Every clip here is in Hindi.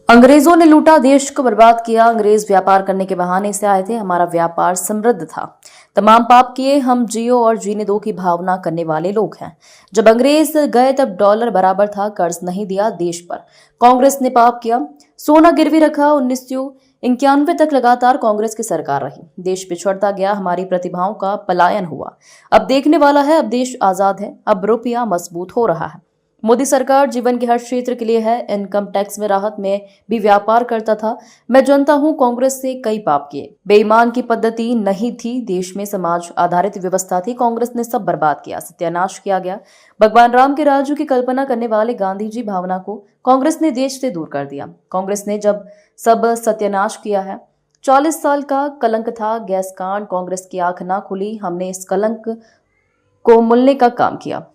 अंग्रेजों ने लूटा, देश को बर्बाद किया। अंग्रेज व्यापार करने के बहाने से आए थे। हमारा व्यापार समृद्ध था। तमाम पाप किए, हम जियो और जीने दो की भावना करने वाले लोग हैं। जब अंग्रेज गए तब डॉलर बराबर था, कर्ज नहीं दिया देश पर। कांग्रेस ने पाप किया, सोना गिरवी रखा। 1991 तक लगातार कांग्रेस की सरकार रही। देश पिछड़ता गया, हमारी प्रतिभाओं का पलायन हुआ। अब देखने वाला है, अब देश आजाद है, अब रुपया मजबूत हो रहा है। मोदी सरकार जीवन के हर क्षेत्र के लिए है। इनकम टैक्स में राहत में भी व्यापार करता था। मैं जानता हूं, कांग्रेस से कई पाप किए। बेईमान की पद्धति नहीं थी, देश में समाज आधारित व्यवस्था थी। कांग्रेस ने सब बर्बाद किया, सत्यानाश किया गया। भगवान राम के राज्य की कल्पना करने वाले गांधी जी भावना को कांग्रेस ने देश से दूर कर दिया। कांग्रेस ने जब सब सत्यानाश किया है। 40 साल का कलंक था गैस कांड। कांग्रेस की आंख ना खुली, हमने इस कलंक को मुलने का काम किया।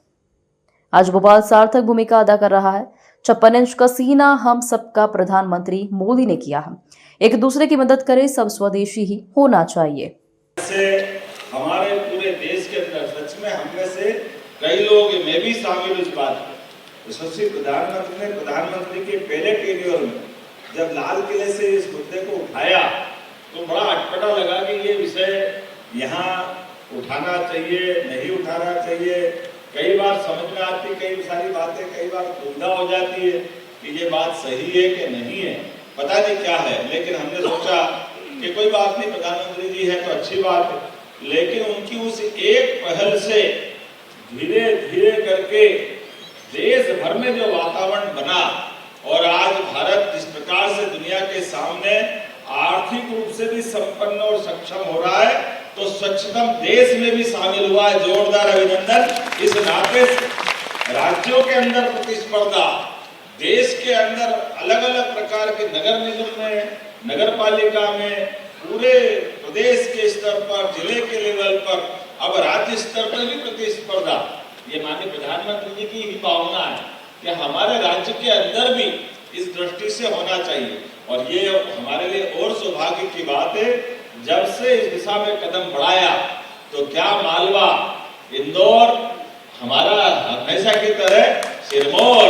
आज भोपाल सार्थक भूमिका अदा कर रहा है। 56 इंच का सीना हम सबका प्रधानमंत्री मोदी ने किया है। एक दूसरे की मदद करें, सब स्वदेशी ही होना चाहिए। हमारे पूरे देश के अंदर सच में हम में से कई लोग, मैं भी शामिल इस बात में, यशस्वी प्रधानमंत्री ने प्रधानमंत्री के पहले टेन्योर में जब लाल किले से इस मुद्दे को उठाया तो बड़ा अटपटा लगा कि ये विषय यहाँ उठाना चाहिए, नहीं उठाना चाहिए। कई बार समझ में आती कई सारी बातें, कई बार दुविधा हो जाती है कि ये बात सही है कि नहीं है, पता नहीं क्या है। लेकिन हमने सोचा कि कोई बात नहीं, प्रधानमंत्री जी है तो अच्छी बात है। लेकिन उनकी उस एक पहल से धीरे धीरे करके देश भर में जो वातावरण बना और आज भारत जिस प्रकार से दुनिया के सामने आर्थिक रूप से भी संपन्न और सक्षम हो रहा है, तो स्वच्छतम देश में भी शामिल हुआ है। जोरदार अभिनंदन। इस नाते राज्यों के अंदर प्रतिस्पर्धा, देश के अंदर अलग अलग प्रकार के नगर निगम में, नगर पालिका में, पूरे प्रदेश के स्तर पर, जिले के लेवल पर, अब राज्य स्तर पर भी प्रतिस्पर्धा। ये माननीय प्रधानमंत्री जी की ही भावना है कि हमारे राज्य के अंदर भी इस दृष्टि से होना चाहिए। और ये हमारे लिए और सौभाग्य की बात है, जब से इस दिशा में कदम बढ़ाया तो क्या मालवा, इंदौर हमारा हमेशा की तरह सिरमौर,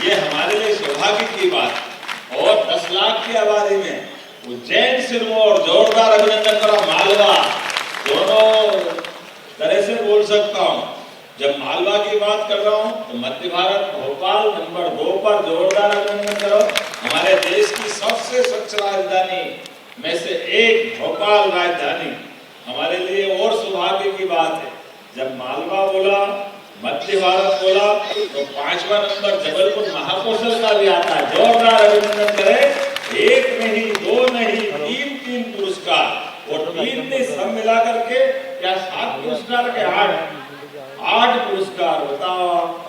ये हमारे लिए सौभाग्य की बात। और 10 लाख की आबादी में उज्जैन, सिरमौर, जोरदार अभिनंदन करो। मालवा दोनों तरह से बोल सकता हूँ। जब मालवा की बात कर रहा हूँ तो मध्य भारत, भोपाल नंबर 2 पर, जोरदार अभिनंदन करो। हमारे देश की सबसे स्वच्छ राजधानी में से एक भोपाल राजधानी हमारे लिए और सौभाग्य की बात है। जब मालवा बोला, मध्य भारत बोला, तो 5वां नंबर जबलपुर महाकौशल का भी आता है। जोरदार अभिनंदन करें। एक नहीं, 2 नहीं, 3 पुरस्कार, और 3 ने सब मिला करके क्या 7 पुरस्कार के 8 पुरस्कार। बताओ,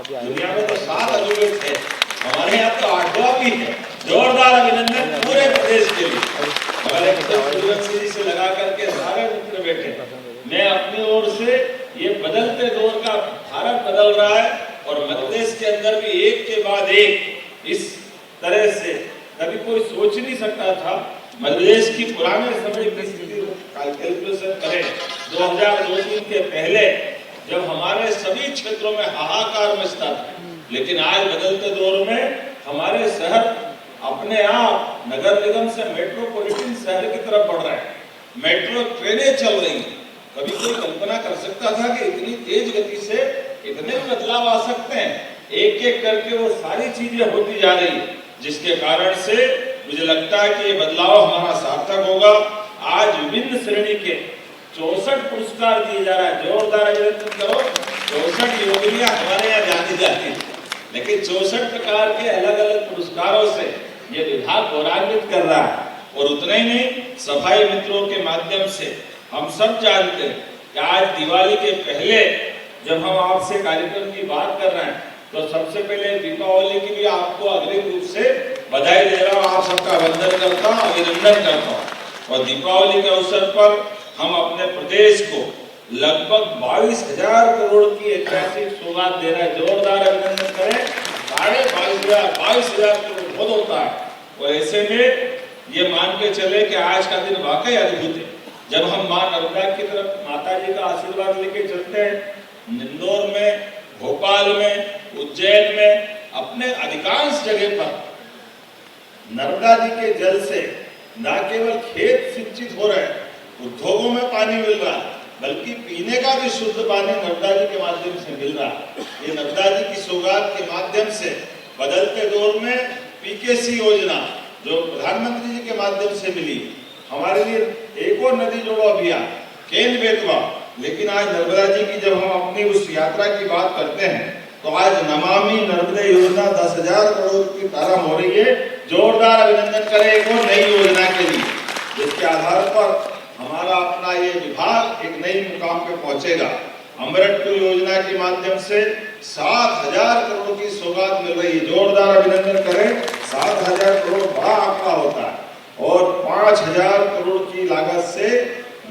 दुनिया में तो 7 अजूबे थे, हमारे यहाँ तो 8वां भी है। जोरदार अभिनंदन पूरे प्रदेश के लिए। हमारे से लगा करके सारे मित्र बैठे। मैं अपनी ओर से ये बदलते दौर का भारत बदल रहा है और मध्य प्रदेश के अंदर भी एक के बाद एक इस तरह से कभी कोई सोच नहीं सकता था। मध्य प्रदेश की पुराने समय की स्थिति कैलकुलेशन करें 2002-3 के पहले, जब हमारे सभी क्षेत्रों में हाहाकार मचता था, लेकिन आज बदलते दौर में हमारे शहर अपने आप नगर निगम से मेट्रोपॉलिटन शहर की तरफ बढ़ रहा है। मेट्रो ट्रेनें चल रही हैं। कभी कोई कल्पना कर सकता था कि इतनी तेज गति से इतने बदलाव आ सकते हैं? एक एक करके वो सारी चीजें होती जा रही है, जिसके कारण से मुझे लगता है कि ये बदलाव हमारा सार्थक होगा। आज विभिन्न श्रेणी के 64 पुरस्कार दिए जा रहा है। जोरदार अभिनंदन करो। 64 योगिनियां हमारे यहाँ जानी जाती है, लेकिन 64 प्रकार के अलग अलग पुरस्कारों से ये विभाग गौरवान्वित कर रहा है। और उतना ही नहीं, सफाई मित्रों के माध्यम से हम सब जानते हैं कि आज दिवाली के पहले जब हम आपसे कार्यक्रम की बात कर रहे हैं, तो सबसे पहले दीपावली की भी आपको अग्रिम रूप से बधाई दे रहा हूँ। आप सबका वंदन करता हूँ, अभिनंदन करता हूँ। और दीपावली के अवसर पर हम अपने प्रदेश को लगभग 22,000 करोड़ की ऐतिहासिक सौगात दे रहे हैं। जोरदार अभिनंदन करें। 22,000 करोड़ बहुत होता है। और ऐसे में ये मान के चले कि आज का दिन वाकई अद्भुत है। जब हम मां नर्मदा की तरफ माता जी का आशीर्वाद लेके चलते हैं, इंदौर में, भोपाल में, उज्जैन में, अपने अधिकांश जगह पर नर्मदा जी के जल से न केवल खेत सिंचित हो रहे हैं, उद्योगों में पानी मिल रहा है, बल्कि पीने का भी शुद्ध पानी नर्मदा जी के माध्यम से मिल रहा है। ये नर्मदा जी की सौगात के माध्यम से बदलते दौर में पीकेसी योजना जो प्रधानमंत्री जी के माध्यम से मिली, हमारे लिए एक और नदी जोड़ो अभियान केन बेतवा। लेकिन आज नर्मदा जी की जब हम अपनी उस यात्रा की बात करते हैं तो आज नमामि नर्मदे योजना 10,000 करोड़ की प्रारंभ हो रही है। जोरदार अभिनंदन करें एक और नई योजना के लिए, जिसके आधार पर हमारा अपना ये विभाग एक नई मुकाम पे पहुंचेगा। अमृतपुर योजना के माध्यम से 7,000 करोड़ की सौगात मिल रही है। जोरदार अभिनंदन करें। 7,000 करोड़ बड़ा आंकड़ा होता है और 5,000 करोड़ की लागत से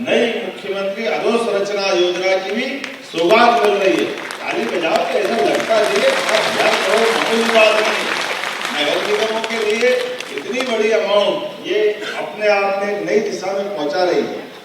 नई मुख्यमंत्री अधोसंरचना योजना की भी सौगात मिल रही है। ताली बजाओ के ऐसा लगता है 5,000 करोड़ मामूली बात नहीं। नगर निगमों के लिए इतनी बड़ी अमाउंट ये अपने आप में एक नई दिशा में पहुंचा रही है।